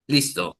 Listo.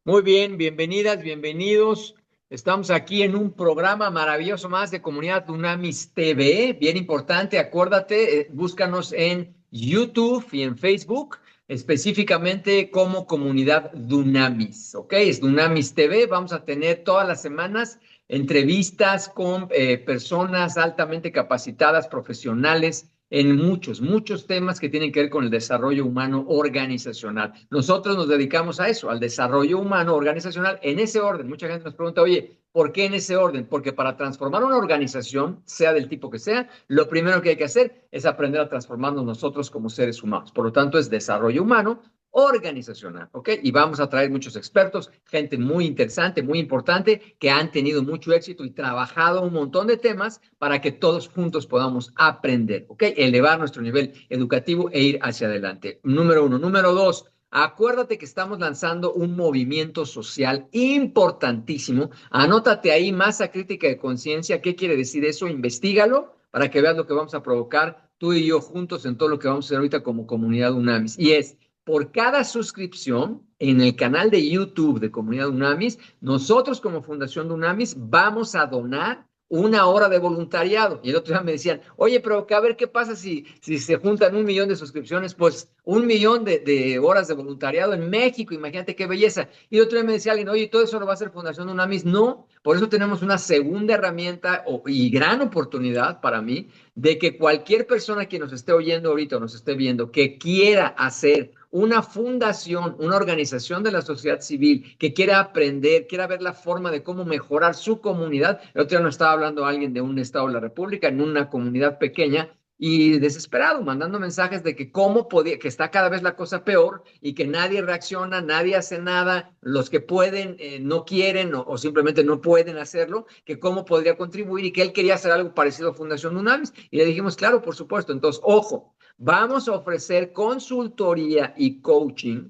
Muy bien, bienvenidas, bienvenidos. Estamos aquí en un programa maravilloso más de Comunidad Dunamis TV. Bien importante, acuérdate, búscanos en YouTube y en Facebook, específicamente como Comunidad Dunamis. ¿Ok? Es Dunamis TV. Vamos a tener todas las semanas entrevistas con personas altamente capacitadas, profesionales en muchos temas que tienen que ver con el desarrollo humano organizacional. Nosotros nos dedicamos a eso, al desarrollo humano organizacional en ese orden. Mucha gente nos pregunta, oye, ¿por qué en ese orden? Porque para transformar una organización, sea del tipo que sea, lo primero que hay que hacer es aprender a transformarnos nosotros como seres humanos. Por lo tanto, es desarrollo humano organizacional, ¿ok? Y vamos a traer muchos expertos, gente muy interesante, muy importante, que han tenido mucho éxito y trabajado un montón de temas para que todos juntos podamos aprender, ¿ok? Elevar nuestro nivel educativo e ir hacia adelante. Número uno. Número dos, acuérdate que estamos lanzando un movimiento social importantísimo. Anótate ahí masa crítica de conciencia. ¿Qué quiere decir eso? Investígalo para que veas lo que vamos a provocar tú y yo juntos en todo lo que vamos a hacer ahorita como comunidad UNAMIS. Y es, por cada suscripción en el canal de YouTube de Comunidad UNAMIS, nosotros como Fundación de UNAMIS vamos a donar una hora de voluntariado. Y el otro día me decían, oye, pero que a ver qué pasa si se juntan 1 millón de suscripciones, pues 1 millón de horas de voluntariado en México, imagínate qué belleza. Y el otro día me decía alguien, oye, ¿todo eso lo va a hacer Fundación UNAMIS? No, por eso tenemos una segunda herramienta y gran oportunidad para mí de que cualquier persona que nos esté oyendo ahorita o nos esté viendo que quiera hacer una fundación, una organización de la sociedad civil que quiera aprender, quiera ver la forma de cómo mejorar su comunidad. El otro día nos estaba hablando alguien de un estado de la República, en una comunidad pequeña, y desesperado, mandando mensajes de que cómo podía, que está cada vez la cosa peor y que nadie reacciona, nadie hace nada, los que pueden no quieren o simplemente no pueden hacerlo, que cómo podría contribuir y que él quería hacer algo parecido a Fundación Unamis. Y le dijimos, claro, por supuesto. Entonces, ojo, vamos a ofrecer consultoría y coaching.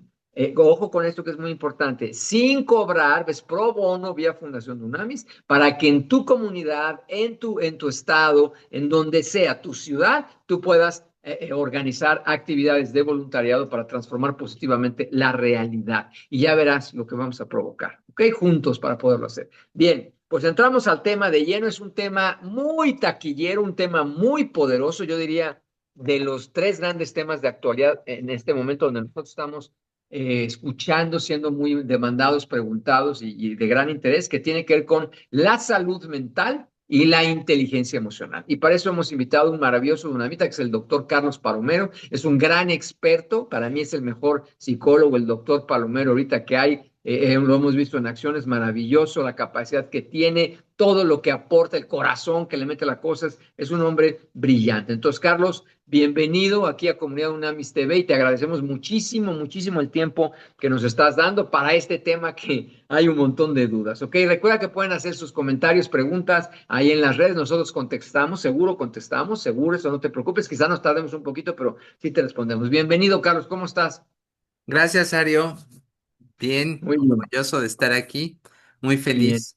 Ojo con esto que es muy importante, sin cobrar, ves pro bono vía Fundación Dunamis, para que en tu comunidad, en tu estado, en donde sea tu ciudad, tú puedas organizar actividades de voluntariado para transformar positivamente la realidad. Y ya verás lo que vamos a provocar, ¿ok? Juntos para poderlo hacer. Bien, pues entramos al tema de lleno. Es un tema muy taquillero, un tema muy poderoso, yo diría de los tres grandes temas de actualidad en este momento donde nosotros estamos escuchando, siendo muy demandados, preguntados y de gran interés, que tiene que ver con la salud mental y la inteligencia emocional. Y para eso hemos invitado a un maravilloso dunamita, que es el doctor Carlos Palomero. Es un gran experto, para mí es el mejor psicólogo, el doctor Palomero ahorita que hay. Lo hemos visto en acción, es maravilloso la capacidad que tiene, todo lo que aporta, el corazón que le mete las cosas, es un hombre brillante. Entonces, Carlos, bienvenido aquí a Comunidad Unamis TV y te agradecemos muchísimo el tiempo que nos estás dando para este tema que hay un montón de dudas. Ok, recuerda que pueden hacer sus comentarios, preguntas ahí en las redes, nosotros contestamos, seguro, eso no te preocupes, quizás nos tardemos un poquito, pero sí te respondemos. Bienvenido, Carlos, ¿cómo estás? Gracias, Ario. Bien, Muy bien, orgulloso de estar aquí. Muy bien. feliz.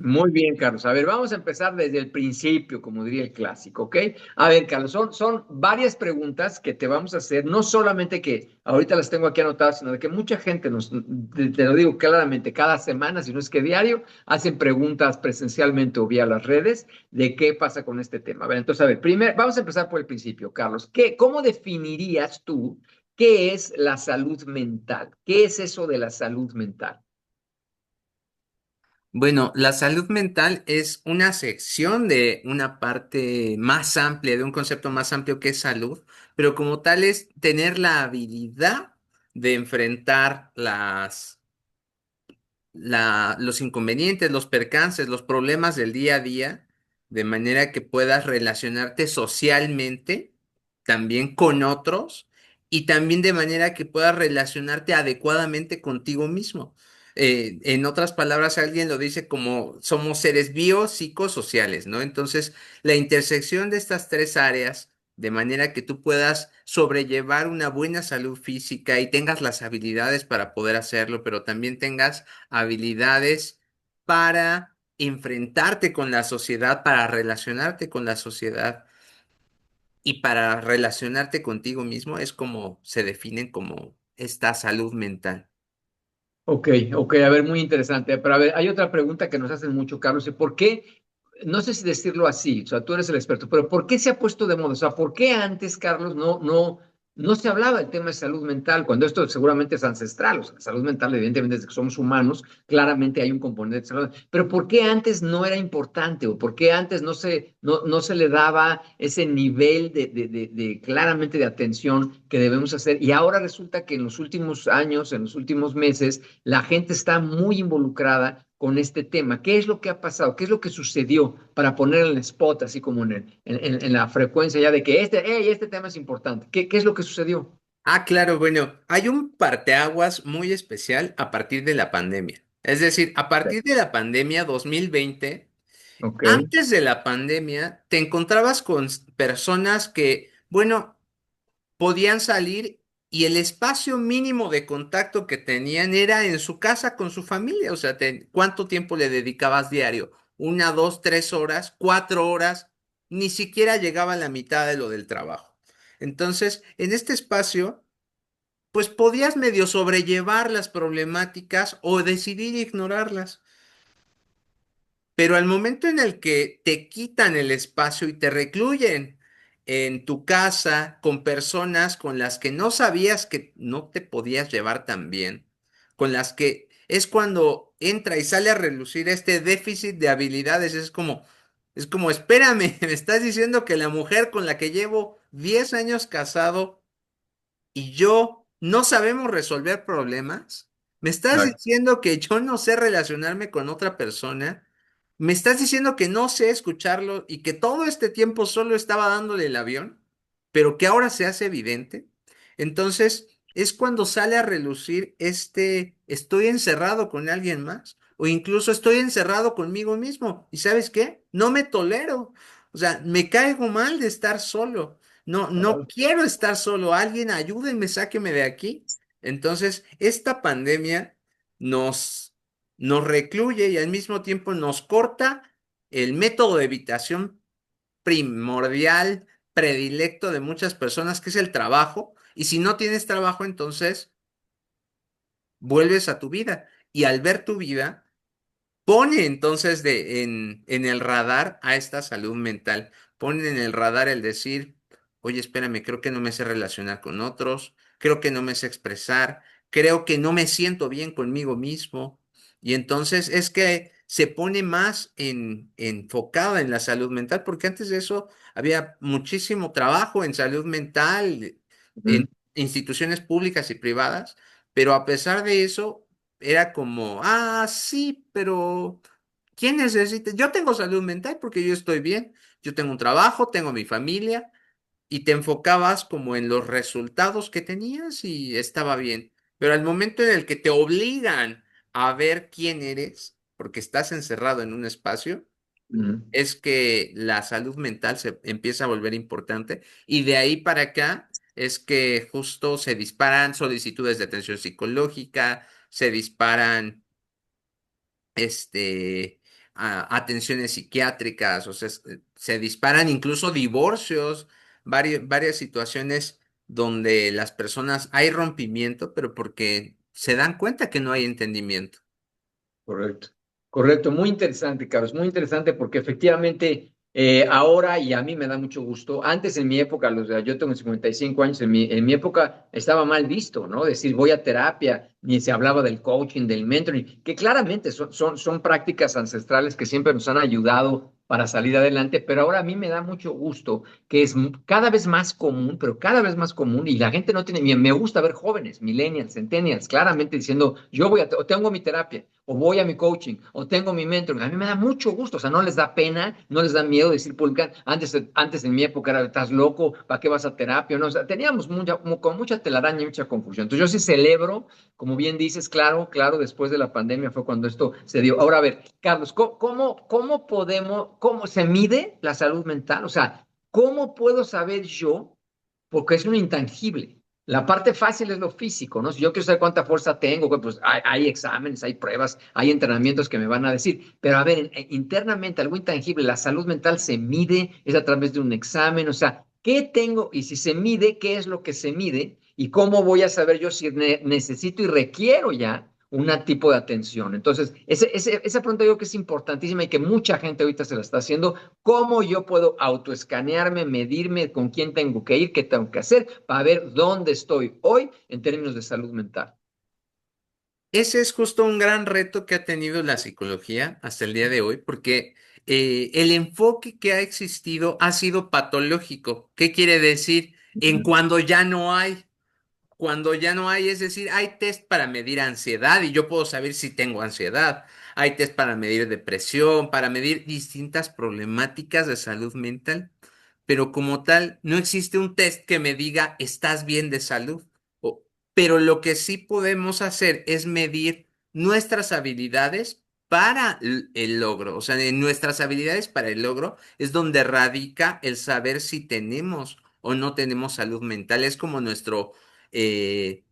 Muy bien, Carlos. A ver, vamos a empezar desde el principio, como diría el clásico, ¿ok? A ver, Carlos, son varias preguntas que te vamos a hacer, no solamente que ahorita las tengo aquí anotadas, sino de que mucha gente te lo digo claramente, cada semana, si no es que diario, hacen preguntas presencialmente o vía las redes de qué pasa con este tema. A ver, entonces, a ver, primero, vamos a empezar por el principio, Carlos. ¿Cómo definirías tú qué es la salud mental? ¿Qué es eso de la salud mental? Bueno, la salud mental es una sección de una parte más amplia, de un concepto más amplio que es salud, pero como tal es tener la habilidad de enfrentar los inconvenientes, los percances, los problemas del día a día, de manera que puedas relacionarte socialmente, también con otros, y también de manera que puedas relacionarte adecuadamente contigo mismo. En otras palabras, alguien lo dice como somos seres biopsicosociales, ¿no? Entonces, la intersección de estas tres áreas de manera que tú puedas sobrellevar una buena salud física y tengas las habilidades para poder hacerlo, pero también tengas habilidades para enfrentarte con la sociedad, para relacionarte con la sociedad y para relacionarte contigo mismo, es como se definen como esta salud mental. Ok, ok, a ver, muy interesante. Pero a ver, hay otra pregunta que nos hacen mucho, Carlos. ¿Y por qué? No sé si decirlo así, o sea, tú eres el experto, pero ¿por qué se ha puesto de moda? O sea, ¿por qué antes, Carlos, no se hablaba del tema de salud mental? Cuando esto seguramente es ancestral, o sea, la salud mental, evidentemente, desde que somos humanos, claramente hay un componente de salud. Pero ¿por qué antes no era importante? ¿O por qué antes no se le daba ese nivel claramente de atención que debemos hacer? Y ahora resulta que en los últimos años, en los últimos meses, la gente está muy involucrada con este tema. ¿Qué es lo que ha pasado? ¿Qué es lo que sucedió para poner el spot así como en la frecuencia ya de que este tema es importante? ¿Qué es lo que sucedió? Ah, claro, bueno, hay un parteaguas muy especial a partir de la pandemia. Es decir, a partir de la pandemia 2020, Ok, antes de la pandemia, te encontrabas con personas que, bueno, podían salir y el espacio mínimo de contacto que tenían era en su casa con su familia. O sea, ¿cuánto tiempo le dedicabas diario? Una, dos, 3 horas, 4 horas, ni siquiera llegaba a la mitad de lo del trabajo. Entonces, en este espacio, pues podías medio sobrellevar las problemáticas o decidir ignorarlas. Pero al momento en el que te quitan el espacio y te recluyen en tu casa con personas con las que no sabías que no te podías llevar tan bien, con las que es cuando entra y sale a relucir este déficit de habilidades, es como, espérame, me estás diciendo que la mujer con la que llevo 10 años casado y yo no sabemos resolver problemas. ¿Me estás claro. diciendo que yo no sé relacionarme con otra persona? ¿Me estás diciendo que no sé escucharlo y que todo este tiempo solo estaba dándole el avión, pero que ahora se hace evidente? Entonces, es cuando sale a relucir estoy encerrado con alguien más o incluso estoy encerrado conmigo mismo. ¿Y sabes qué? No me tolero. O sea, me caigo mal de estar solo. No, no quiero estar solo. Alguien ayúdenme, sáqueme de aquí. Entonces, esta pandemia nos, nos recluye y al mismo tiempo nos corta el método de evitación primordial, predilecto de muchas personas, que es el trabajo. Y si no tienes trabajo, entonces vuelves a tu vida. Y al ver tu vida, pone entonces en el radar a esta salud mental, pone en el radar el decir, oye, espérame, creo que no me sé relacionar con otros, creo que no me sé expresar, creo que no me siento bien conmigo mismo. Y entonces es que se pone más enfocada en la salud mental, porque antes de eso había muchísimo trabajo en salud mental, en Ujú. instituciones públicas y privadas, pero a pesar de eso era como, sí, pero ¿quién necesita? Yo tengo salud mental porque yo estoy bien, yo tengo un trabajo, tengo mi familia, y te enfocabas como en los resultados que tenías y estaba bien. Pero al momento en el que te obligan a ver quién eres, porque estás encerrado en un espacio, Ujú. es que la salud mental se empieza a volver importante y de ahí para acá es que justo se disparan solicitudes de atención psicológica, se disparan atenciones psiquiátricas, o sea, se disparan incluso divorcios, varias situaciones donde las personas hay rompimiento, pero porque se dan cuenta que no hay entendimiento. Correcto, correcto, muy interesante, Carlos, muy interesante porque efectivamente ahora y a mí me da mucho gusto, antes en mi época, yo tengo 55 años, en mi época estaba mal visto, ¿no? Decir voy a terapia, ni se hablaba del coaching, del mentoring, que claramente son prácticas ancestrales que siempre nos han ayudado para salir adelante, pero ahora a mí me da mucho gusto que es cada vez más común, pero cada vez más común, y la gente no tiene, me gusta ver jóvenes, millennials, centennials, claramente diciendo, yo o tengo mi terapia, o voy a mi coaching, o tengo mi mentor. A mí me da mucho gusto, o sea, no les da pena, no les da miedo decir pública. Antes en mi época era, estás loco, ¿para qué vas a terapia? No, o sea, teníamos con mucha telaraña y mucha confusión. Entonces yo sí celebro, como bien dices, claro, claro, después de la pandemia fue cuando esto se dio. Ahora, a ver, Carlos, cómo se mide la salud mental? O sea, ¿cómo puedo saber yo? Porque es un intangible. La parte fácil es lo físico, ¿no? Si yo quiero saber cuánta fuerza tengo, pues hay exámenes, hay pruebas, hay entrenamientos que me van a decir. Pero a ver, internamente, algo intangible, la salud mental se mide, es a través de un examen, o sea, ¿qué tengo? Y si se mide, ¿qué es lo que se mide? ¿Y cómo voy a saber yo si necesito y requiero ya un tipo de atención? Entonces, esa pregunta yo creo que es importantísima y que mucha gente ahorita se la está haciendo. ¿Cómo yo puedo autoescanearme, medirme con quién tengo que ir, qué tengo que hacer para ver dónde estoy hoy en términos de salud mental? Ese es justo un gran reto que ha tenido la psicología hasta el día de hoy, porque el enfoque que ha existido ha sido patológico. ¿Qué quiere decir? En Ujú. cuando ya no hay. Cuando ya no hay, es decir, hay test para medir ansiedad y yo puedo saber si tengo ansiedad. Hay test para medir depresión, para medir distintas problemáticas de salud mental, pero como tal, no existe un test que me diga estás bien de salud. O- pero lo que sí podemos hacer es medir nuestras habilidades para el logro. O sea, en nuestras habilidades para el logro es donde radica el saber si tenemos o no tenemos salud mental. Es como nuestro eh,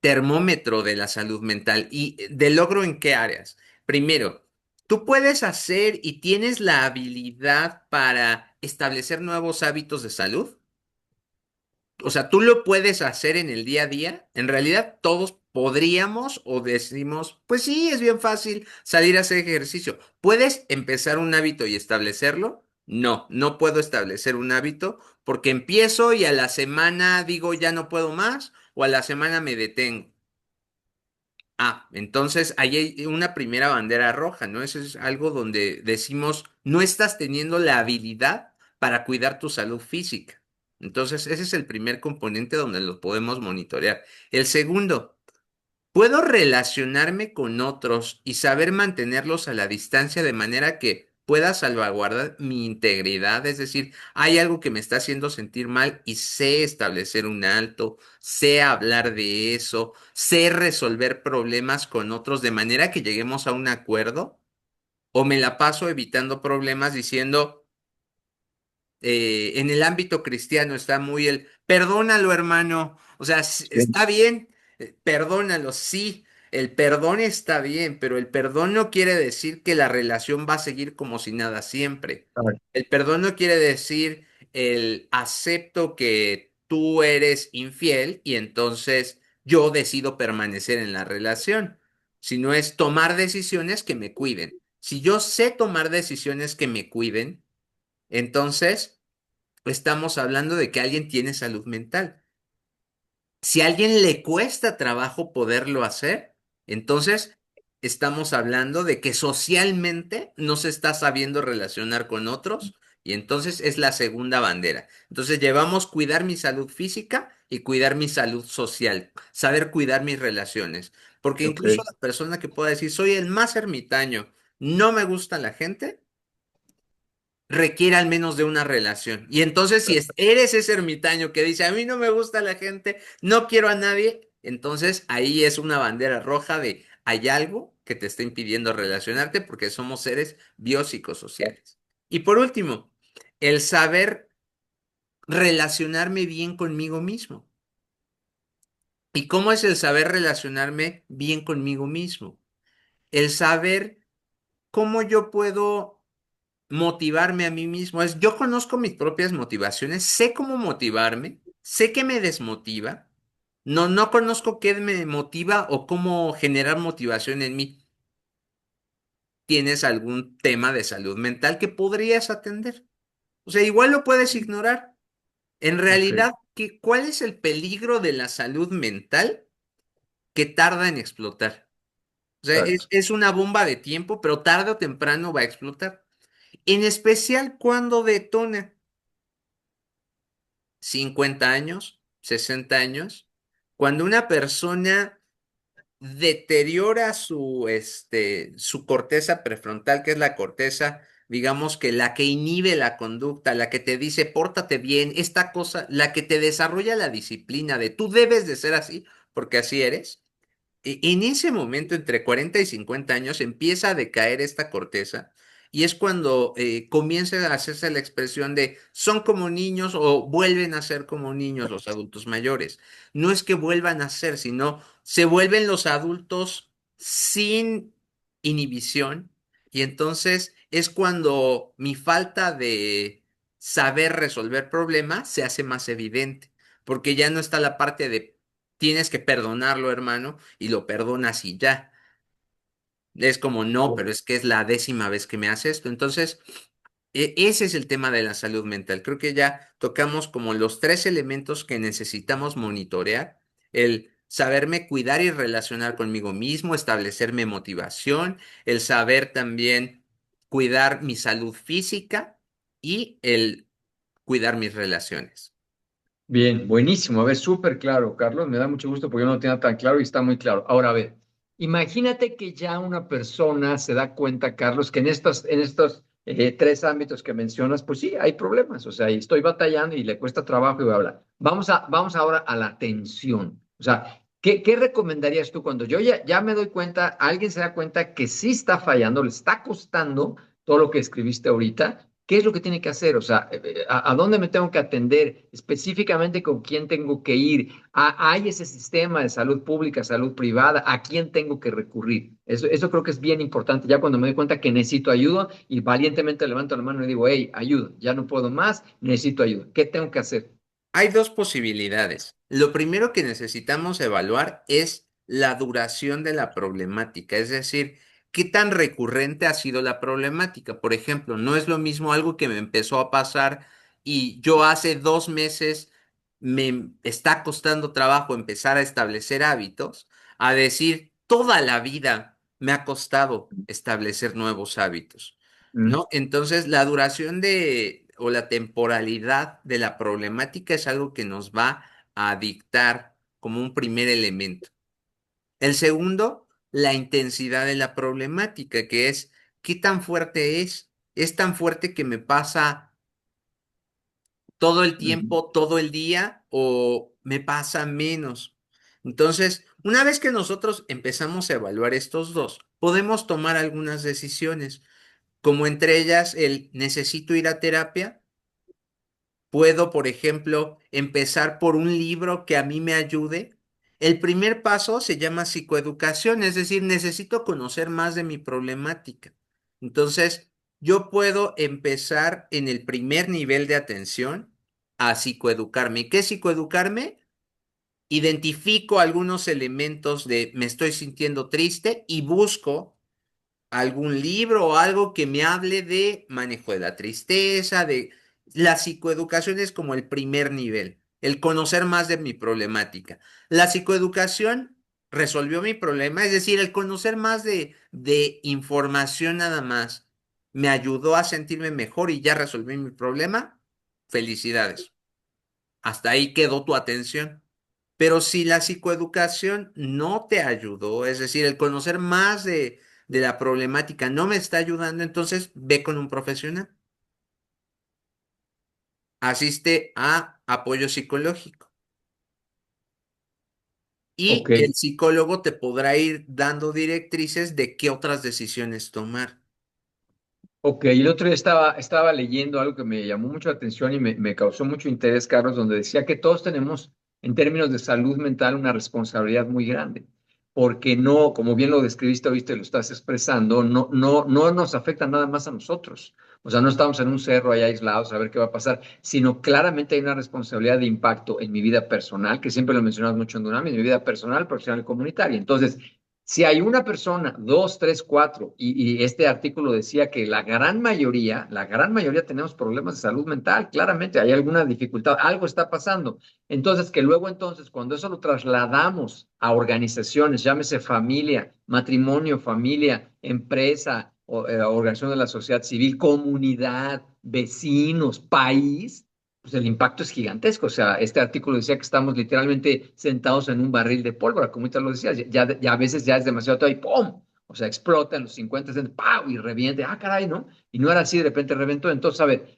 termómetro de la salud mental. ¿Y de logro en qué áreas? Primero, tú puedes hacer y tienes la habilidad para establecer nuevos hábitos de salud. O sea, tú lo puedes hacer en el día a día. En realidad, todos podríamos o decimos, pues sí, es bien fácil salir a hacer ejercicio. ¿Puedes empezar un hábito y establecerlo? No, no puedo establecer un hábito porque empiezo y a la semana digo ya no puedo más o a la semana me detengo. Ah, entonces ahí hay una primera bandera roja, ¿no? Eso es algo donde decimos, no estás teniendo la habilidad para cuidar tu salud física. Entonces, ese es el primer componente donde lo podemos monitorear. El segundo, puedo relacionarme con otros y saber mantenerlos a la distancia de manera que pueda salvaguardar mi integridad. Es decir, hay algo que me está haciendo sentir mal y sé establecer un alto, sé hablar de eso, sé resolver problemas con otros de manera que lleguemos a un acuerdo. O me la paso evitando problemas diciendo en el ámbito cristiano está muy el perdónalo, hermano. O sea, Sí. está bien, perdónalo, sí, el perdón está bien, pero el perdón no quiere decir que la relación va a seguir como si nada siempre. El perdón no quiere decir el acepto que tú eres infiel y entonces yo decido permanecer en la relación, sino es tomar decisiones que me cuiden. Si yo sé tomar decisiones que me cuiden, entonces estamos hablando de que alguien tiene salud mental. Si a alguien le cuesta trabajo poderlo hacer, entonces estamos hablando de que socialmente no se está sabiendo relacionar con otros y entonces es la segunda bandera. Entonces llevamos cuidar mi salud física y cuidar mi salud social, saber cuidar mis relaciones, porque Ok, incluso la persona que pueda decir soy el más ermitaño, no me gusta la gente, requiere al menos de una relación. Y entonces, si eres ese ermitaño que dice, a mí no me gusta la gente, no quiero a nadie, entonces ahí es una bandera roja de hay algo que te está impidiendo relacionarte porque somos seres biopsicosociales. Y por último, el saber relacionarme bien conmigo mismo. ¿Y cómo es el saber relacionarme bien conmigo mismo? El saber cómo yo puedo motivarme a mí mismo. Es, yo conozco mis propias motivaciones, sé cómo motivarme, sé qué me desmotiva. No, no conozco qué me motiva o cómo generar motivación en mí. ¿Tienes algún tema de salud mental que podrías atender? O sea, igual lo puedes ignorar. En ok, realidad, ¿cuál es el peligro de la salud mental que tarda en explotar? O sea, exacto. es una bomba de tiempo, pero tarde o temprano va a explotar. En especial cuando detona. 50 años, 60 años, cuando una persona deteriora su corteza prefrontal, que es la corteza, digamos que la que inhibe la conducta, la que te dice, pórtate bien, esta cosa, la que te desarrolla la disciplina de tú debes de ser así, porque así eres. En ese momento, entre 40 y 50 años, empieza a decaer esta corteza y es cuando comienza a hacerse la expresión de son como niños o vuelven a ser como niños los adultos mayores. No es que vuelvan a ser, sino se vuelven los adultos sin inhibición y entonces es cuando mi falta de saber resolver problemas se hace más evidente. porque ya no está la parte de tienes que perdonarlo, hermano, y lo perdonas y ya. Es como, no, pero es que es la 10ª vez que me hace esto. Entonces, ese es el tema de la salud mental. Creo que ya tocamos como los tres elementos que necesitamos monitorear: el saberme cuidar y relacionar conmigo mismo, establecerme motivación, el saber también cuidar mi salud física y el cuidar mis relaciones. Bien, buenísimo. A ver, súper claro, Carlos. Me da mucho gusto porque yo no lo tenía tan claro y está muy claro. Ahora, a ver, imagínate que ya una persona se da cuenta, Carlos, que en estos tres ámbitos que mencionas, pues sí, hay problemas. O sea, y estoy batallando y le cuesta trabajo y bla, bla. Vamos ahora a la atención. O sea, ¿qué recomendarías tú cuando yo ya me doy cuenta, alguien se da cuenta que sí está fallando, le está costando todo lo que escribiste ahorita? ¿Qué es lo que tiene que hacer? O sea, ¿a dónde me tengo que atender? Específicamente, ¿con quién tengo que ir? ¿Hay ese sistema de salud pública, salud privada? ¿A quién tengo que recurrir? Eso creo que es bien importante. Ya cuando me doy cuenta que necesito ayuda y valientemente levanto la mano y digo, hey, ayuda, ya no puedo más, necesito ayuda. ¿Qué tengo que hacer? Hay dos posibilidades. Lo primero que necesitamos evaluar es la duración de la problemática, es decir, qué tan recurrente ha sido la problemática. Por ejemplo, no es lo mismo algo que me empezó a pasar y yo hace 2 meses me está costando trabajo empezar a establecer hábitos, a decir, toda la vida me ha costado establecer nuevos hábitos. Mm, ¿No? Entonces, la duración de o la temporalidad de la problemática es algo que nos va a dictar como un primer elemento. El segundo, la intensidad de la problemática, que es qué tan fuerte es. ¿Es tan fuerte que me pasa todo el mm, tiempo, todo el día, o me pasa menos? Entonces, una vez que nosotros empezamos a evaluar estos dos, podemos tomar algunas decisiones, como entre ellas el necesito ir a terapia. Puedo, por ejemplo, empezar por un libro que a mí me ayude. El primer paso se llama psicoeducación, es decir, necesito conocer más de mi problemática. Entonces, yo puedo empezar en el primer nivel de atención a psicoeducarme. ¿Qué es psicoeducarme? Identifico algunos elementos de me estoy sintiendo triste y busco algún libro o algo que me hable de manejo de la tristeza, de la psicoeducación es como el primer nivel, el conocer más de mi problemática. La psicoeducación resolvió mi problema, es decir, el conocer más de información nada más me ayudó a sentirme mejor y ya resolví mi problema. Felicidades. Hasta ahí quedó tu atención. Pero si la psicoeducación no te ayudó, es decir, el conocer más de la problemática no me está ayudando, entonces ve con un profesional. Asiste a apoyo psicológico. ok. Y el psicólogo te podrá ir dando directrices de qué otras decisiones tomar. Ok, el otro día estaba leyendo algo que me llamó mucho la atención y me causó mucho interés, Carlos, donde decía que todos tenemos, en términos de salud mental, una responsabilidad muy grande, porque no, como bien lo describiste, viste, lo estás expresando, no nos afecta nada más a nosotros. O sea, no estamos en un cerro allá aislados a ver qué va a pasar, sino claramente hay una responsabilidad de impacto en mi vida personal, que siempre lo mencionas mucho en Dunami, en mi vida personal, profesional y comunitaria. Entonces, si hay una persona, dos, tres, cuatro, y este artículo decía que la gran mayoría tenemos problemas de salud mental, claramente hay alguna dificultad, algo está pasando. Entonces, que luego entonces, cuando eso lo trasladamos a organizaciones, llámese familia, matrimonio, familia, empresa, organización de la sociedad civil, comunidad, vecinos, país, pues el impacto es gigantesco. O sea, este artículo decía que estamos literalmente sentados en un barril de pólvora, como ahorita lo decías, ya a veces ya es demasiado todo y ¡pum! O sea, explota en los 50 centavos, ¡pau! Y reviente, ¡ah, caray!, ¿no? Y no era así, de repente reventó. Entonces, a ver,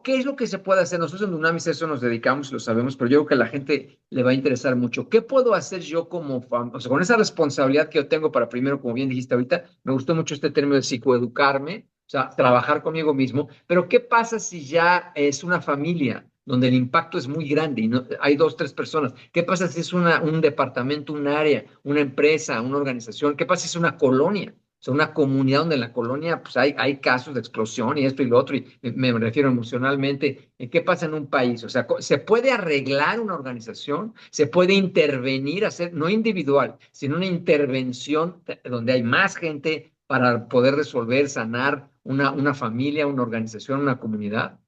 ¿qué es lo que se puede hacer? Nosotros en Dunamis eso nos dedicamos y lo sabemos, pero yo creo que a la gente le va a interesar mucho. ¿Qué puedo hacer yo o sea, con esa responsabilidad que yo tengo para primero, como bien dijiste ahorita, me gustó mucho este término de psicoeducarme, o sea, trabajar conmigo mismo, pero ¿qué pasa si ya es una familia donde el impacto es muy grande y hay dos, tres personas? ¿Qué pasa si es un departamento, un área, una empresa, una organización? ¿Qué pasa si es una colonia? sea, una comunidad donde en la colonia pues hay casos de explosión y esto y lo otro, y me refiero emocionalmente. ¿Qué pasa en un país? O sea, ¿se puede arreglar una organización? ¿Se puede intervenir, hacer, no individual, sino una intervención donde hay más gente para poder resolver, sanar una familia, una organización, una comunidad?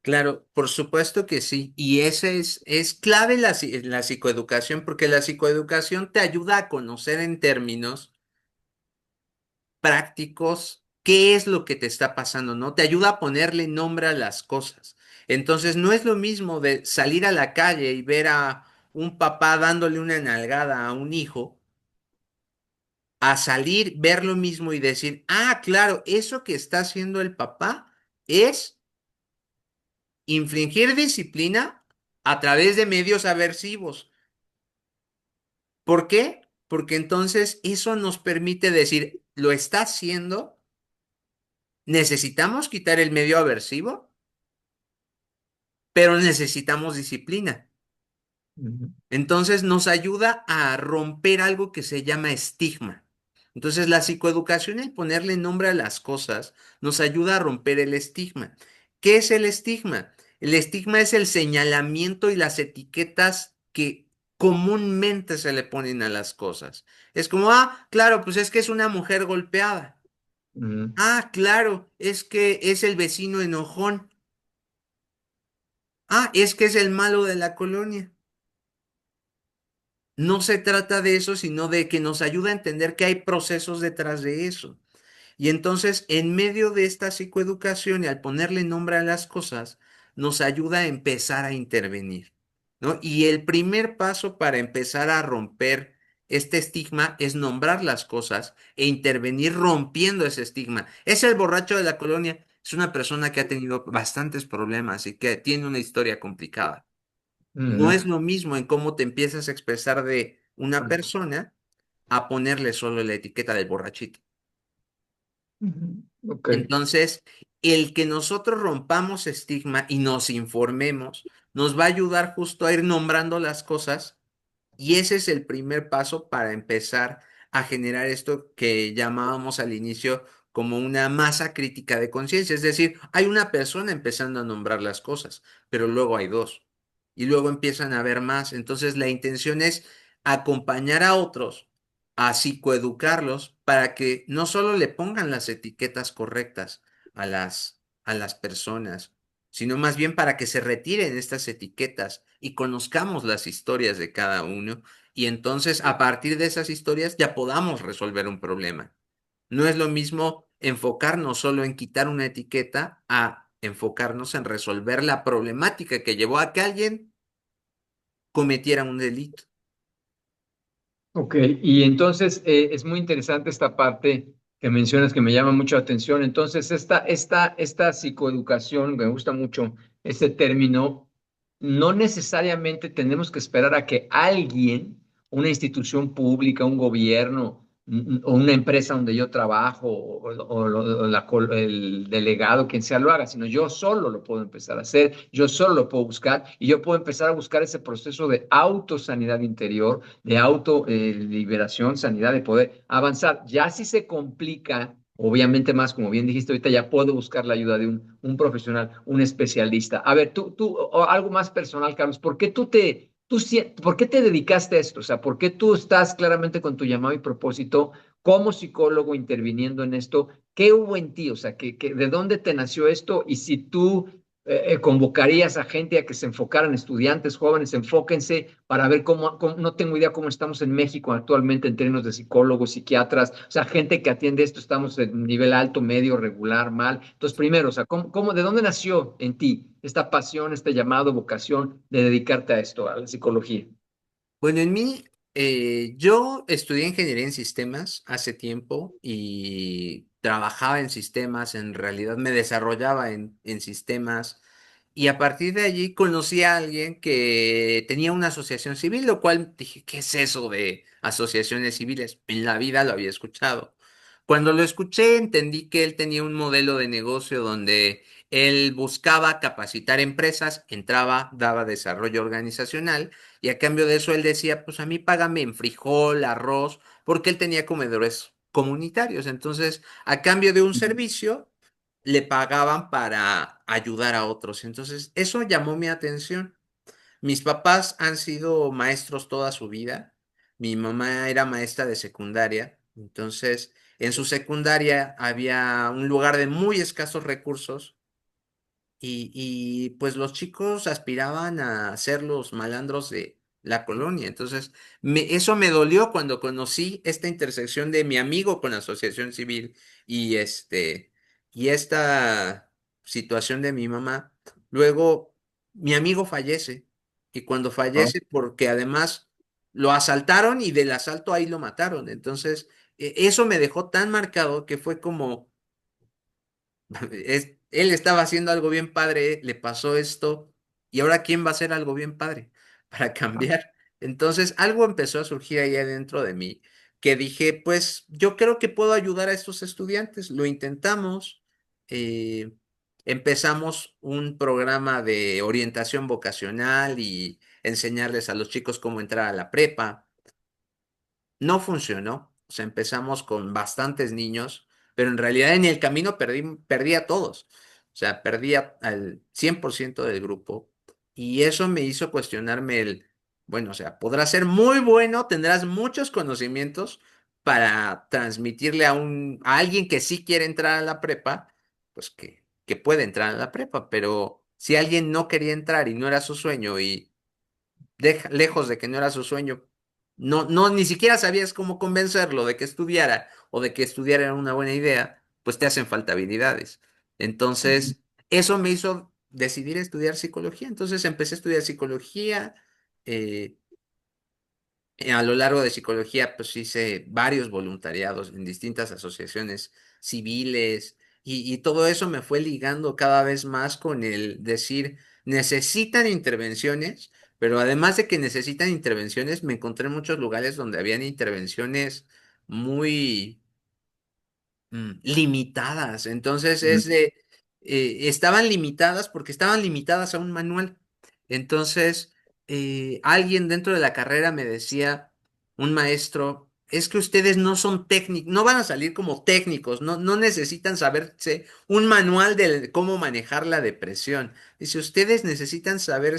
Claro, por supuesto que sí. Y ese es clave la psicoeducación, porque la psicoeducación te ayuda a conocer en términos prácticos qué es lo que te está pasando, ¿no? Te ayuda a ponerle nombre a las cosas. Entonces, no es lo mismo de salir a la calle y ver a un papá dándole una nalgada a un hijo, a salir, ver lo mismo y decir, ah, claro, eso que está haciendo el papá es infringir disciplina a través de medios aversivos. ¿Por qué? Porque entonces eso nos permite decir, lo está haciendo, necesitamos quitar el medio aversivo, pero necesitamos disciplina. Ujú, Entonces nos ayuda a romper algo que se llama estigma. Entonces la psicoeducación, el ponerle nombre a las cosas, nos ayuda a romper el estigma. ¿Qué es el estigma? El estigma es el señalamiento y las etiquetas que comúnmente se le ponen a las cosas. Es como, ah, claro, pues es que es una mujer golpeada. ujú, Ah, claro, es que es el vecino enojón. Ah, es que es el malo de la colonia. No se trata de eso, sino de que nos ayuda a entender que hay procesos detrás de eso. Y entonces, en medio de esta psicoeducación y al ponerle nombre a las cosas, nos ayuda a empezar a intervenir, ¿no? Y el primer paso para empezar a romper este estigma es nombrar las cosas e intervenir rompiendo ese estigma. Es el borracho de la colonia, es una persona que ha tenido bastantes problemas y que tiene una historia complicada. No ujú, es lo mismo en cómo te empiezas a expresar de una persona a ponerle solo la etiqueta del borrachito. ujú. Ok. Entonces, el que nosotros rompamos estigma y nos informemos, nos va a ayudar justo a ir nombrando las cosas y ese es el primer paso para empezar a generar esto que llamábamos al inicio como una masa crítica de conciencia. Es decir, hay una persona empezando a nombrar las cosas, pero luego hay dos. Y luego empiezan a haber más. Entonces la intención es acompañar a otros, a psicoeducarlos para que no solo le pongan las etiquetas correctas a las personas, sino más bien para que se retiren estas etiquetas y conozcamos las historias de cada uno y entonces a partir de esas historias ya podamos resolver un problema. No es lo mismo enfocarnos solo en quitar una etiqueta a enfocarnos en resolver la problemática que llevó a que alguien cometiera un delito. Ok, y entonces es muy interesante esta parte que mencionas que me llama mucho la atención. Entonces, esta psicoeducación, me gusta mucho este término, no necesariamente tenemos que esperar a que alguien, una institución pública, un gobierno o una empresa donde yo trabajo o el delegado, quien sea, lo haga, sino yo solo lo puedo empezar a hacer, yo solo lo puedo buscar y yo puedo empezar a buscar ese proceso de autosanidad interior de auto liberación, sanidad, de poder avanzar. Ya si se complica, obviamente más, como bien dijiste ahorita, ya puedo buscar la ayuda de un profesional, un especialista. A ver, o algo más personal, Carlos, ¿por qué por qué te dedicaste a esto? O sea, ¿por qué tú estás claramente con tu llamado y propósito como psicólogo interviniendo en esto? ¿Qué hubo en ti? O sea, ¿de dónde te nació esto? Y si tú convocarías a gente a que se enfocaran, estudiantes jóvenes, enfóquense para ver no tengo idea cómo estamos en México actualmente en términos de psicólogos, psiquiatras, o sea, gente que atiende esto, estamos en nivel alto, medio, regular, mal. Entonces, primero, o sea, de dónde nació en ti esta pasión, este llamado, vocación de dedicarte a esto, a la psicología? Bueno, en mí, yo estudié ingeniería en sistemas hace tiempo y trabajaba en sistemas, en realidad me desarrollaba en sistemas y a partir de allí conocí a alguien que tenía una asociación civil, lo cual dije, ¿qué es eso de asociaciones civiles? En la vida lo había escuchado. Cuando lo escuché, entendí que él tenía un modelo de negocio donde él buscaba capacitar empresas, entraba, daba desarrollo organizacional y a cambio de eso él decía, pues a mí págame en frijol, arroz, porque él tenía comedores, comunitarios. Entonces, a cambio de un servicio, le pagaban para ayudar a otros. Entonces, eso llamó mi atención. Mis papás han sido maestros toda su vida. Mi mamá era maestra de secundaria. Entonces, en su secundaria había un lugar de muy escasos recursos pues los chicos aspiraban a ser los malandros de la colonia. Entonces, eso me dolió cuando conocí esta intersección de mi amigo con la asociación civil y y esta situación de mi mamá. Luego, mi amigo fallece y cuando Ah, fallece, porque además lo asaltaron y del asalto ahí lo mataron. Entonces, eso me dejó tan marcado que fue como él estaba haciendo algo bien padre, le pasó esto, y ahora ¿quién va a hacer algo bien padre para ah, cambiar? Entonces algo empezó a surgir ahí adentro de mí, que dije, pues yo creo que puedo ayudar a estos estudiantes. Lo intentamos, eh, empezamos un programa de orientación vocacional y enseñarles a los chicos cómo entrar a la prepa. No funcionó. O sea, empezamos con bastantes niños, pero en realidad en el camino perdí a todos. O sea, al 100% del grupo. Y eso me hizo cuestionarme bueno, o sea, podrás ser muy bueno, tendrás muchos conocimientos para transmitirle a alguien que sí quiere entrar a la prepa, pues que puede entrar a la prepa, pero si alguien no quería entrar y no era su sueño y lejos de que no era su sueño, ni siquiera sabías cómo convencerlo de que estudiara o de que estudiara era una buena idea, pues te hacen falta habilidades. ujú. Entonces, eso me hizo decidir estudiar psicología. Entonces empecé a estudiar psicología. eh, a lo largo de psicología, pues hice varios voluntariados en distintas asociaciones civiles y todo eso me fue ligando cada vez más con el decir, necesitan intervenciones, pero además de que necesitan intervenciones, me encontré en muchos lugares donde habían intervenciones muy limitadas. Entonces estaban limitadas porque estaban limitadas a un manual. Entonces, alguien dentro de la carrera me decía, un maestro, es que ustedes no son técnicos, no van a salir como técnicos, no necesitan saberse un manual de cómo manejar la depresión. Dice, ustedes necesitan saber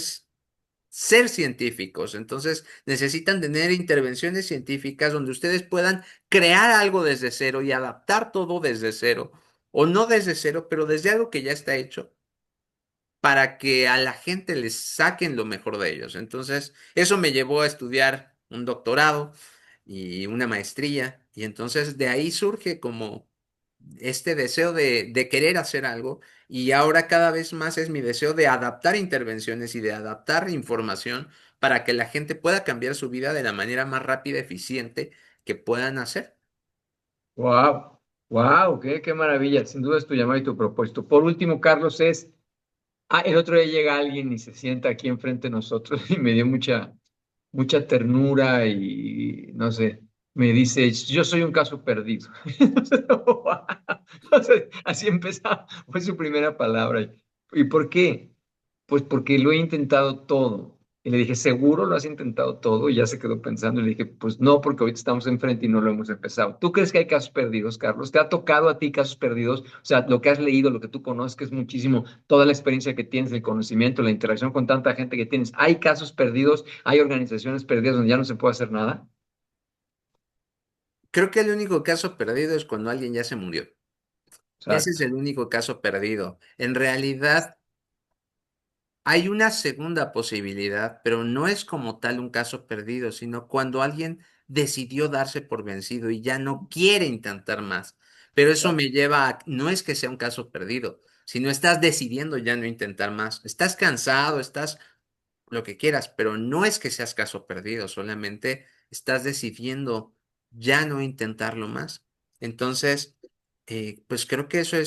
ser científicos. Entonces necesitan tener intervenciones científicas donde ustedes puedan crear algo desde cero y adaptar todo desde cero, o no desde cero, pero desde algo que ya está hecho, para que a la gente les saquen lo mejor de ellos. Entonces, eso me llevó a estudiar un doctorado y una maestría, y entonces de ahí surge como este deseo de querer hacer algo, y ahora cada vez más es mi deseo de adaptar intervenciones y de adaptar información para que la gente pueda cambiar su vida de la manera más rápida y eficiente que puedan hacer. Wow, wow, qué maravilla. Sin duda es tu llamado y tu propósito. Por último, Carlos, el otro día llega alguien y se sienta aquí enfrente de nosotros y me dio mucha ternura y no sé, me dice, yo soy un caso perdido. O sea, así empezó, fue su primera palabra. ¿Y por qué? Pues porque lo he intentado todo. Y le dije, ¿seguro lo has intentado todo? Y ya se quedó pensando y le dije, pues no, porque ahorita estamos enfrente y no lo hemos empezado. ¿Tú crees que hay casos perdidos, Carlos? ¿Te ha tocado a ti casos perdidos? O sea, lo que has leído, lo que tú conoces, que es muchísimo, toda la experiencia que tienes, el conocimiento, la interacción con tanta gente que tienes. ¿Hay casos perdidos? ¿Hay organizaciones perdidas donde ya no se puede hacer nada? Creo que el único caso perdido es cuando alguien ya se murió. Ese es Exacto. el único caso perdido. En realidad, hay una segunda posibilidad, pero no es como tal un caso perdido, sino cuando alguien decidió darse por vencido y ya no quiere intentar más. Pero eso me lleva a, no es que sea un caso perdido, sino estás decidiendo ya no intentar más. Estás cansado, estás lo que quieras, pero no es que seas caso perdido, solamente estás decidiendo ya no intentarlo más. Entonces, pues creo que eso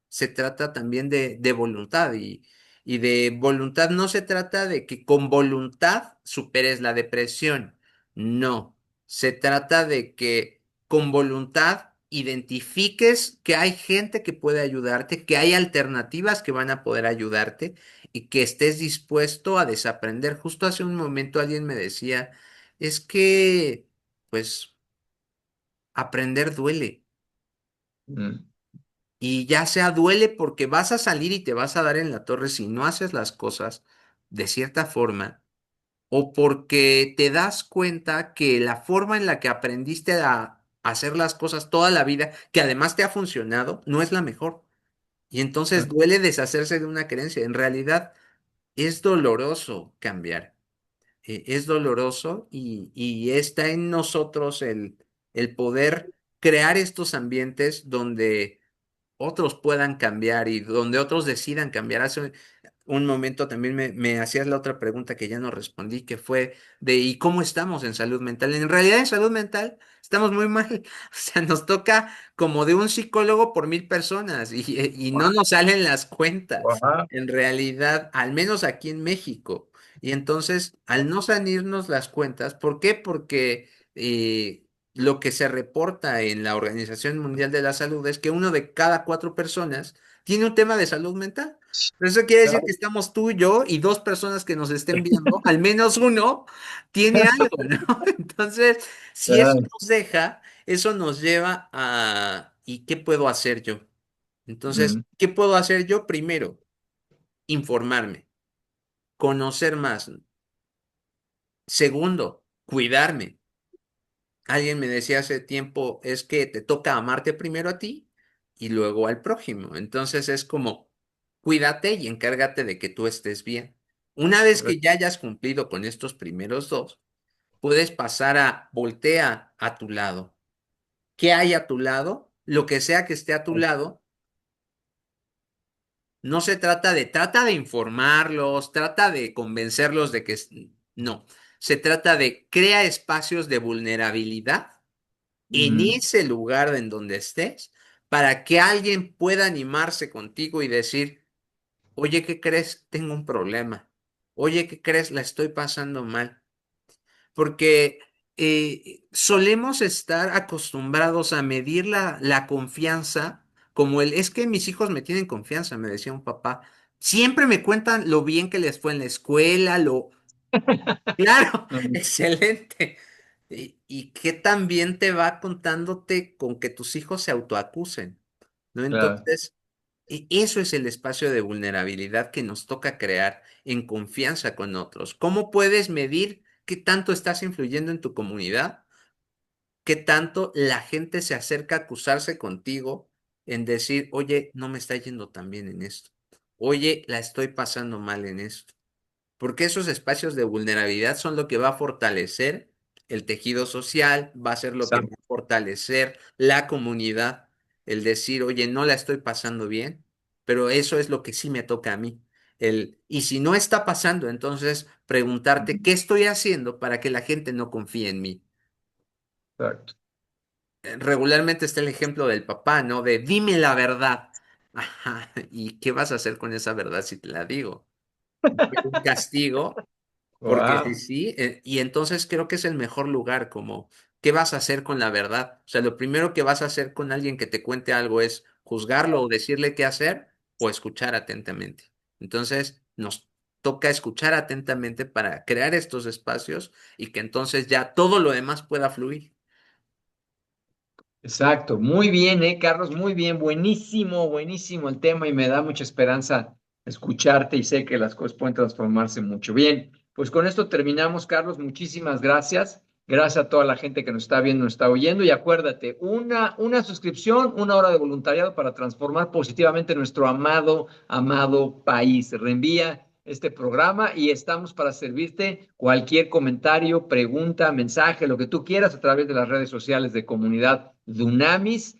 se trata también de voluntad y de voluntad no se trata de que con voluntad superes la depresión, no, se trata de que con voluntad identifiques que hay gente que puede ayudarte, que hay alternativas que van a poder ayudarte y que estés dispuesto a desaprender. Justo hace un momento alguien me decía, es que, pues, aprender duele. mm, Y ya sea duele porque vas a salir y te vas a dar en la torre si no haces las cosas de cierta forma, o porque te das cuenta que la forma en la que aprendiste a hacer las cosas toda la vida, que además te ha funcionado, no es la mejor. Y entonces ah, duele deshacerse de una creencia. En realidad es doloroso cambiar. Es doloroso y está en nosotros el poder crear estos ambientes donde otros puedan cambiar y donde otros decidan cambiar. Hace un momento también me hacías la otra pregunta que ya no respondí, que fue de ¿y cómo estamos en salud mental? En realidad en salud mental estamos muy mal. O sea, nos toca como de un psicólogo por 1,000 personas y no nos salen las cuentas. guau, En realidad, al menos aquí en México. Y entonces, al no salirnos las cuentas, ¿por qué? Porque lo que se reporta en la Organización Mundial de la Salud es que uno de cada 4 personas tiene un tema de salud mental. Pero eso quiere decir que claro. estamos tú y yo y 2 personas que nos estén viendo, al menos uno tiene algo, ¿no? Entonces, si eso Ay, nos deja, eso nos lleva a ¿y qué puedo hacer yo? Entonces, mm, ¿qué puedo hacer yo? Primero, informarme, conocer más. Segundo, cuidarme. Alguien me decía hace tiempo, es que te toca amarte primero a ti y luego al prójimo. Entonces es como, cuídate y encárgate de que tú estés bien. Una vez que correcto. ya hayas cumplido con estos primeros dos, puedes pasar a voltea a tu lado. ¿Qué hay a tu lado? Lo que sea que esté a tu lado, no se trata de informarlos, trata de convencerlos de que no, se trata de crea espacios de vulnerabilidad en Mm, ese lugar en donde estés para que alguien pueda animarse contigo y decir, oye, ¿qué crees? Tengo un problema. Oye, ¿qué crees? La estoy pasando mal. Porque solemos estar acostumbrados a medir la confianza como es que mis hijos me tienen confianza, me decía un papá. Siempre me cuentan lo bien que les fue en la escuela, Claro, mm, excelente. ¿Y qué tan bien te va contándote con que tus hijos se autoacusen? ¿No? claro, Entonces, eso es el espacio de vulnerabilidad que nos toca crear en confianza con otros. ¿Cómo puedes medir qué tanto estás influyendo en tu comunidad? ¿Qué tanto la gente se acerca a acusarse contigo en decir, oye, no me está yendo tan bien en esto? Oye, la estoy pasando mal en esto. Porque esos espacios de vulnerabilidad son lo que va a fortalecer el tejido social, va a ser lo que va exacto, a fortalecer la comunidad, el decir, oye, no la estoy pasando bien, pero eso es lo que sí me toca a mí. Y si no está pasando, entonces preguntarte, ¿qué estoy haciendo para que la gente no confíe en mí? exacto. Regularmente está el ejemplo del papá, ¿no? De dime la verdad. Ajá, ¿y qué vas a hacer con esa verdad si te la digo? ¿Un castigo? Porque sí, Wow, sí, y entonces creo que es el mejor lugar, como, ¿qué vas a hacer con la verdad? O sea, lo primero que vas a hacer con alguien que te cuente algo es juzgarlo o decirle qué hacer o escuchar atentamente. Entonces, nos toca escuchar atentamente para crear estos espacios y que entonces ya todo lo demás pueda fluir. exacto. Muy bien, Carlos, muy bien. Buenísimo, buenísimo el tema y me da mucha esperanza escucharte y sé que las cosas pueden transformarse mucho. Bien, pues con esto terminamos, Carlos. Muchísimas gracias. Gracias a toda la gente que nos está viendo, nos está oyendo. Y acuérdate, una suscripción, 1 hora de voluntariado para transformar positivamente nuestro amado, amado país. Reenvía este programa y estamos para servirte cualquier comentario, pregunta, mensaje, lo que tú quieras a través de las redes sociales de Comunidad Dunamis.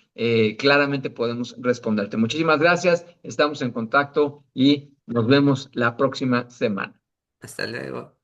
Claramente podemos responderte. Muchísimas gracias, estamos en contacto y nos vemos la próxima semana. Hasta luego.